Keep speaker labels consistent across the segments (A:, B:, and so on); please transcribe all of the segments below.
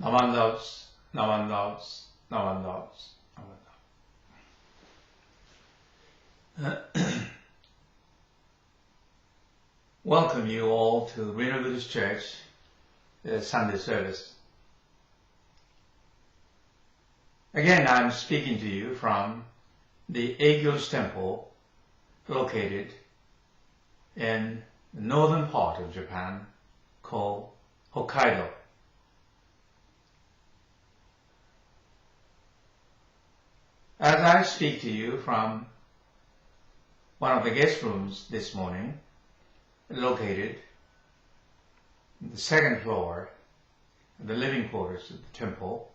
A: No one loves, no one loves, no one loves, no one loves. Welcome you all to Reno Buddhist Church Sunday service. Again, I'm speaking to you from the Eikyoji temple located in the northern part of Japan called Hokkaido. As I speak to you from one of the guest rooms this morning, located in the second floor of the living quarters of the temple,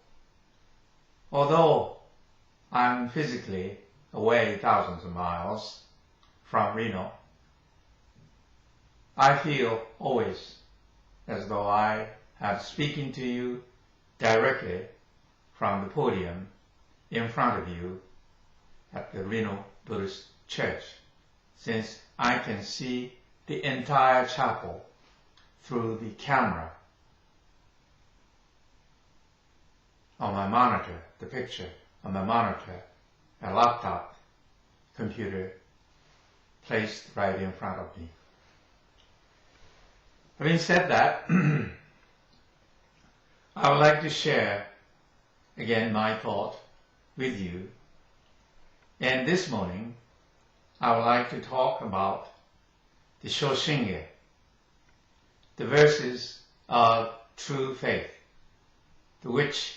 A: although I'm physically away thousands of miles from Reno, I feel always as though I am speaking to you directly from the podium in front of you at the Reno Buddhist Church, since I can see the entire chapel through the camera on my monitor, the picture on my monitor, a laptop computer placed right in front of me. Having said that, I would like to share again my thought with you. And this morning, I would like to talk about the Shoshinge, the verses of true faith, which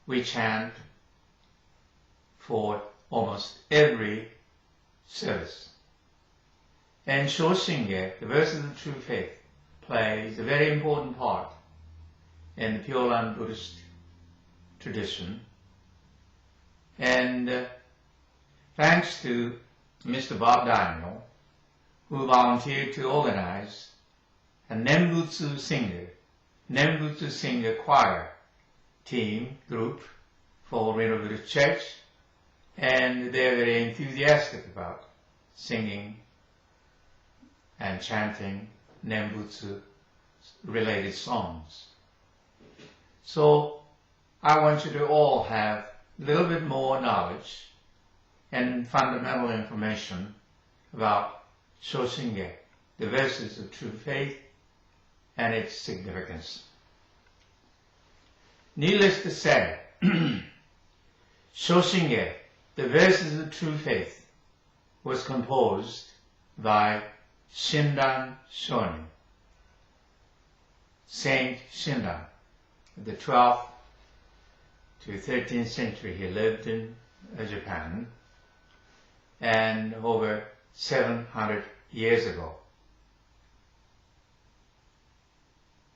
A: we chant for almost every service. And Shoshinge, the verses of true faith, plays a very important part in the Pure Land Buddhist tradition. And thanks to Mr. Bob Daniel, who volunteered to organize a Nembutsu singer choir team group for Reno Buddhist Church, and they're very enthusiastic about singing and chanting Nembutsu related songs. So I want you to all have a little bit more knowledge and fundamental information about Shoshinge, the verses of true faith, and its significance. Needless to say, Shoshinge, the verses of true faith, was composed by Shinran Shonin, Saint Shinran. In the 12th to 13th century, he lived in Japan, and over 700 years ago.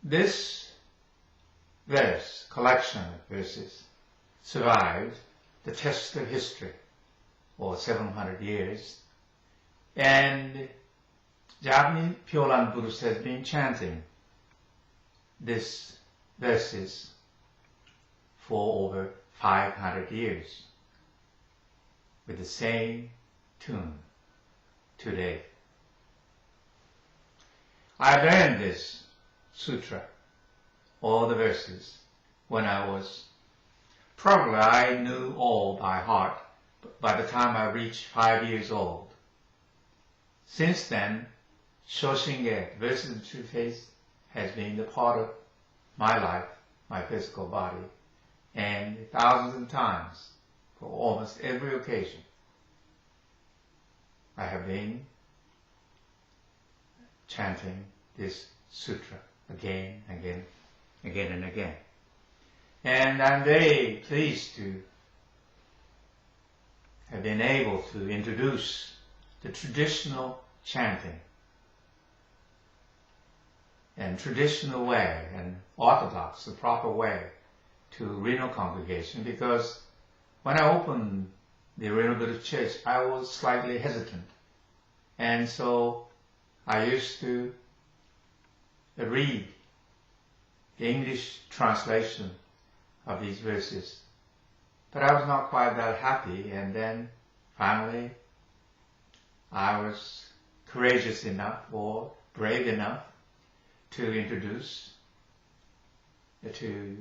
A: This collection of verses, survived the test of history for 700 years, and Japanese Pure Land Buddhists has been chanting these verses for over 500 years with the same tune today. I learned this sutra, all the verses, when I knew all by heart by the time I reached 5 years old. Since then, Shoshinge, verses of true faith, has been the part of my life, my physical body, and thousands of times, for almost every occasion, I have been chanting this sutra again and again. And I'm very pleased to have been able to introduce the traditional chanting and traditional way and orthodox, the proper way, to Reno congregation, because when I opened the Reno Buddhist Church, I was slightly hesitant. And so I used to read the English translation of these verses. But I was not quite that happy, and then finally I was courageous enough or brave enough to introduce to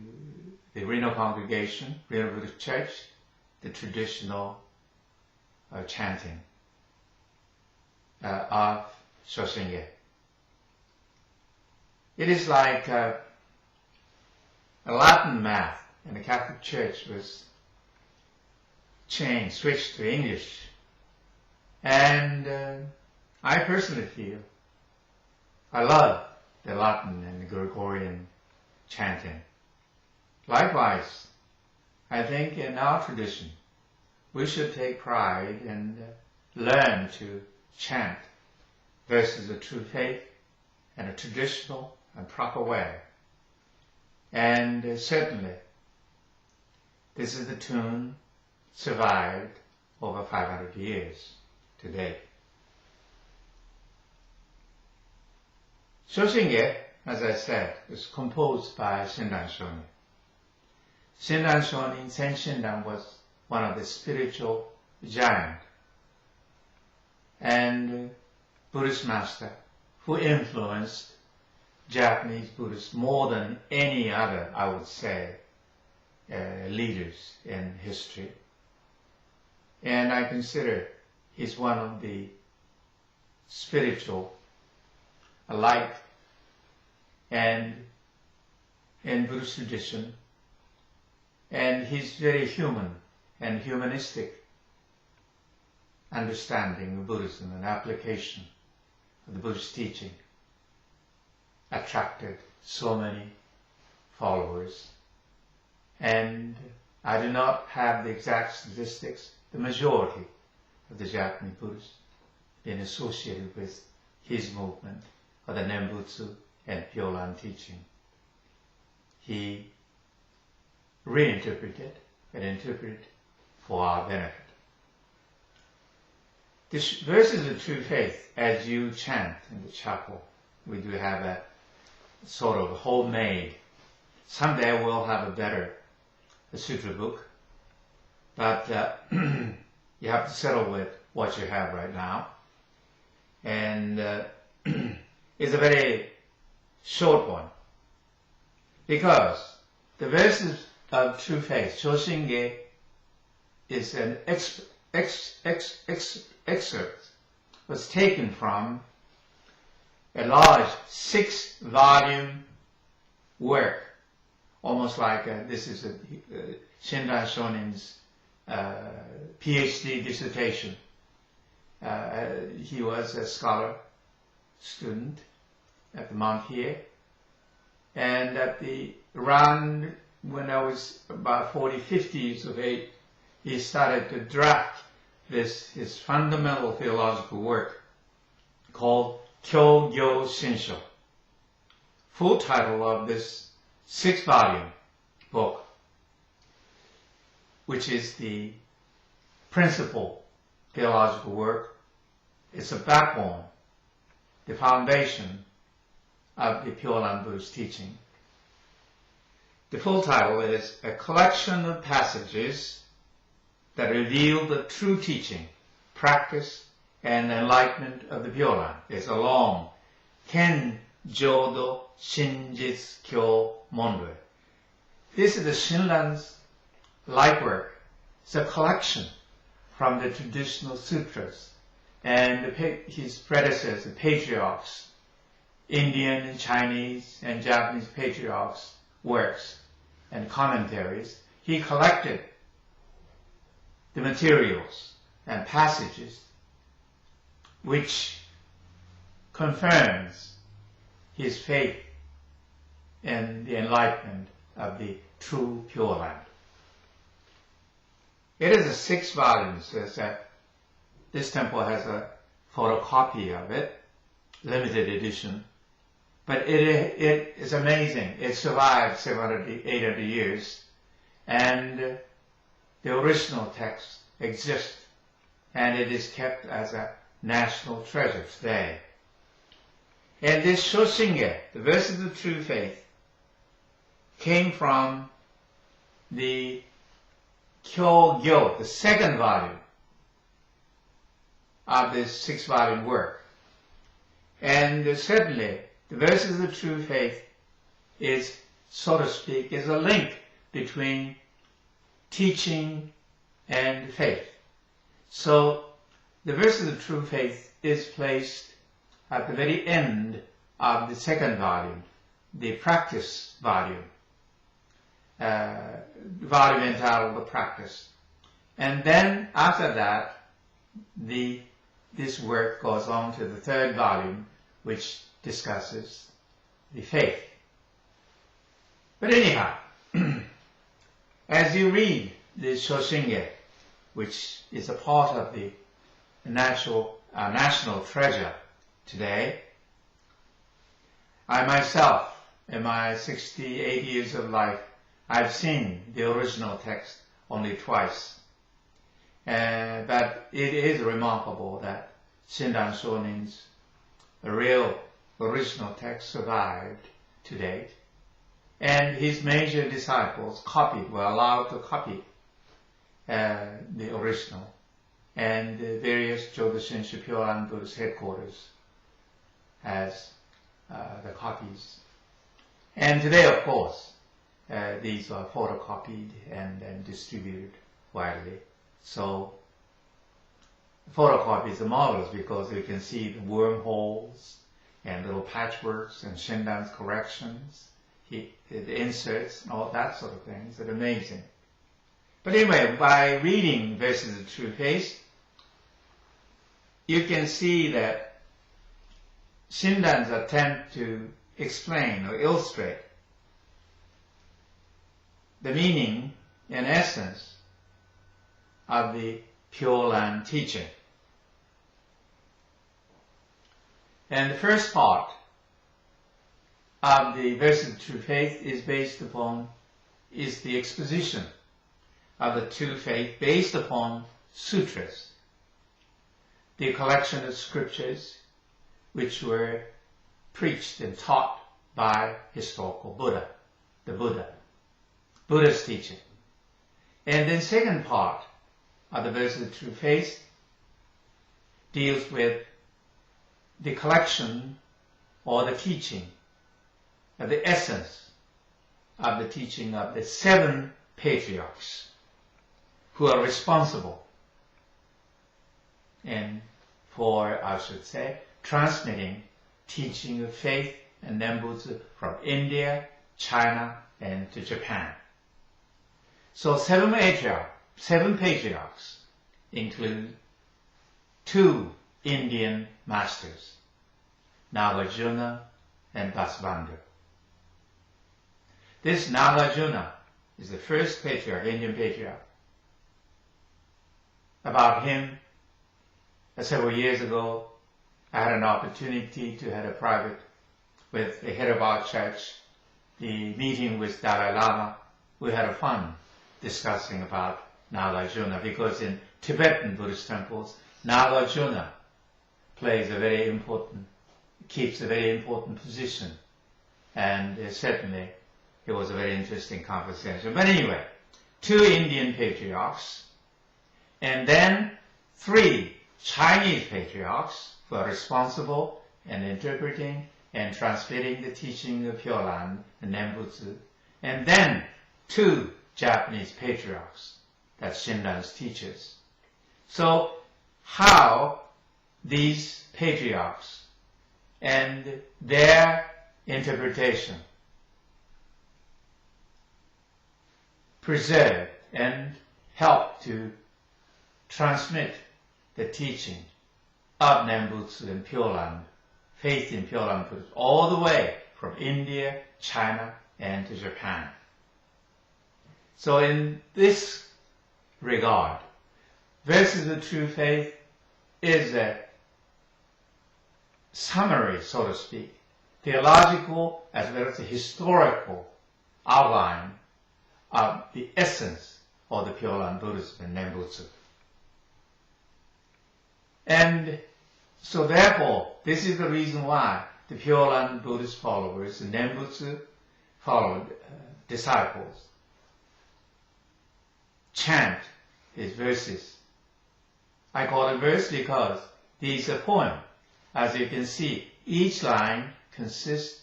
A: the Reno congregation, Reno Buddhist Church, the traditional chanting of Shoshinge. It is like a Latin math in the Catholic Church was switched to English. And I personally feel I love the Latin and the Gregorian chanting. Likewise, I think in our tradition, we should take pride and learn to chant verses of true faith in a traditional and proper way. And certainly, this is the tune survived over 500 years today. Shoshinge, as I said, was composed by Shinran Shonin. Shinran Shonin, Sen Shinran, was one of the spiritual giants and Buddhist master who influenced Japanese Buddhists more than any other, I would say, leaders in history. And I consider he's one of the spiritual light and in Buddhist tradition, and he's very human and humanistic understanding of Buddhism and application of the Buddhist teaching attracted so many followers. And I do not have the exact statistics. The majority of the Japanese Buddhists been associated with his movement of the Nembutsu and Pyolan teaching. He reinterpreted and interpreted for our benefit. The verses of true faith, as you chant in the chapel, we do have a sort of homemade. Someday we'll have a better sutra book, but you have to settle with what you have right now. And it's a very short one, because the verses of true faith, Shoshinge, is an excerpt, was taken from a large 6-volume work, almost like this is Shinran Shonin's PhD dissertation. He was a scholar student at the Mount here, and around when I was about 40, 50 years of age, he started to draft his fundamental theological work called Kyogyo Shinsho. Full title of this 6-volume book, which is the principal theological work. It's a backbone, the foundation of the Pyolan Buddhist teaching. The full title is A Collection of Passages that Reveal the True Teaching, Practice, and Enlightenment of the Pyolan. It's a long Ken Jodo Shinjitsu Kyo Mondoi. This is the Shinran's life work. It's a collection from the traditional sutras and his predecessors, the patriarchs, Indian and Chinese and Japanese patriarchs' works and commentaries. He collected the materials and passages which confirms his faith in the enlightenment of the true Pure Land. It is a 6 volumes. This temple has a photocopy of it, limited edition, but it is amazing. It survived 700, 800 years, and the original text exists, and it is kept as a national treasure today. And this Shoshinge, the verses of true faith, came from the Kyogyo, the 2nd volume of this 6-volume work. And certainly, the verses of true faith is so to speak, is a link between teaching and faith. So the verse of the true faith is placed at the very end of the second volume, the practice volume, volume entitled The Practice. And then after that, this work goes on to the third volume, which discusses the faith. But anyhow, as you read the Shoshinge, which is a part of the national treasure today, I myself, in my 68 years of life, I've seen the original text only twice. But it is remarkable that Shinran Shonin's real original text survived to date, and his major disciples were allowed to copy the original, and the various Jodo Shinshu Pyoran Buddhist headquarters has the copies. And today, of course, these are photocopied and distributed widely. So photocopies are marvelous because you can see the wormholes and little patchworks and Shinran's corrections, the inserts and all that sort of things. It's amazing. But anyway, by reading Verses of True Faith, you can see that Shinran's attempt to explain or illustrate the meaning and essence of the Pure Land teaching. And the first part of the Verses of True Faith is the exposition of the true faith based upon sutras, the collection of scriptures which were preached and taught by historical Buddha, the Buddha's teaching. And then second part of the Verses of True Faith deals with the collection or the teaching of the essence of the teaching of the 7 patriarchs who are responsible for, I should say, transmitting teaching of faith and Nembutsu from India, China, and to Japan. So 7 patriarchs include 2 Indian masters, Nagarjuna and Vasubandhu. This Nagarjuna is the first patriarch, Indian patriarch. About him, several years ago, I had an opportunity to have a private with the head of our church, the meeting with Dalai Lama. We had a fun discussing about Nagarjuna because in Tibetan Buddhist temples, Nagarjuna keeps a very important position, and certainly it was a very interesting conversation. But anyway, 2 Indian patriarchs, and then 3 Chinese patriarchs who are responsible in interpreting and transmitting the teaching of Pure Land and Nembutsu, and then 2 Japanese patriarchs, that's Shinran's teachers. So how these patriarchs and their interpretation preserve and help to transmit the teaching of Nembutsu and Pure Land, faith in Pure Land Buddhism, all the way from India, China, and to Japan. So in this regard, Verses of True Faith is a summary, so to speak, theological as well as a historical outline of the essence of the Pure Land Buddhism and Nembutsu. And so therefore, this is the reason why the Pure Land Buddhist followers, the Nembutsu disciples, chant his verses. I call it verse because these are poems. As you can see, each line consists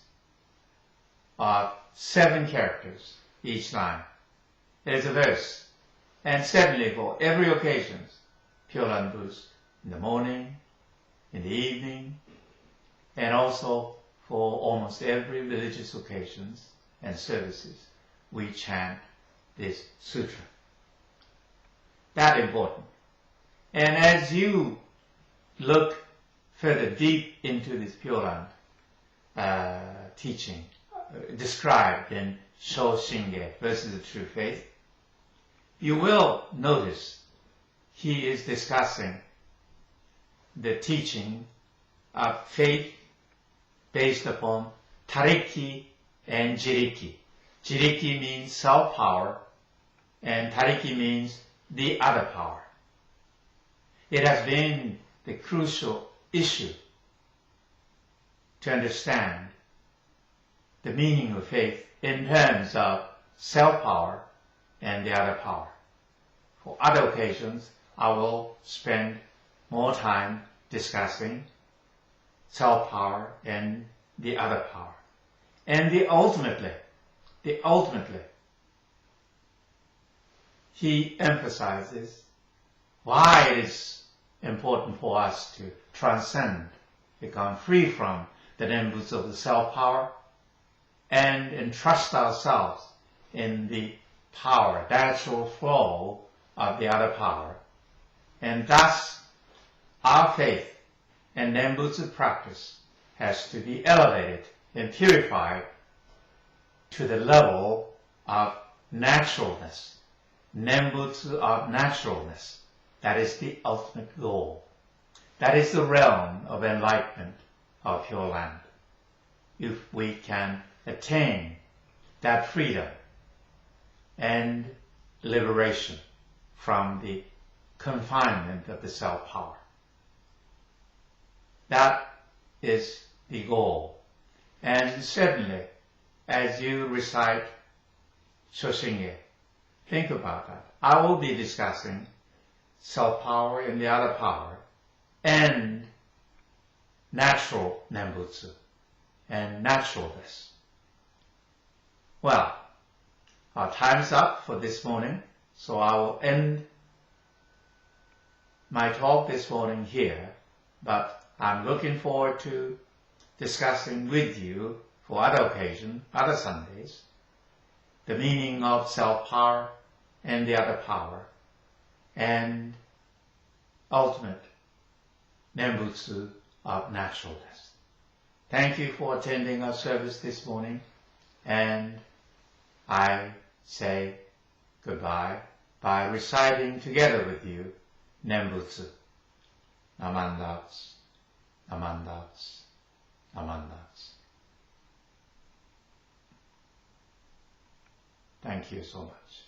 A: of 7 characters each line. There is a verse. And certainly for every occasion, Pure Land Buddhist, in the morning, in the evening, and also for almost every religious occasions and services, we chant this sutra. That important. And as you look further deep into this Pure Land teaching, described in Shoshinge versus the True Faith, you will notice he is discussing the teaching of faith based upon Tariki and Jiriki. Jiriki means self-power, and Tariki means the other power. It has been the crucial issue to understand the meaning of faith in terms of self-power and the other power. For other occasions, I will spend more time discussing self-power and the other power. And ultimately, he emphasizes why it is important for us to transcend, become free from the nimbus of the self-power, and entrust ourselves in the power, natural flow of the other power. And thus, our faith and Nembutsu practice has to be elevated and purified to the level of naturalness, Nembutsu of naturalness. That is the ultimate goal. That is the realm of enlightenment of Pure Land. If we can attain that freedom and liberation from the confinement of the self-power. That is the goal. And certainly, as you recite Shoshinge, think about that. I will be discussing self-power and the other power, and natural Nembutsu, and naturalness. Well, our time's up for this morning, so I will end my talk this morning here, but I'm looking forward to discussing with you for other occasions, other Sundays, the meaning of self-power and the other power, and ultimate Nembutsu of naturalness. Thank you for attending our service this morning, and I say goodbye by reciting together with you Nembutsu. Namandats, namandats, namandats. Thank you so much.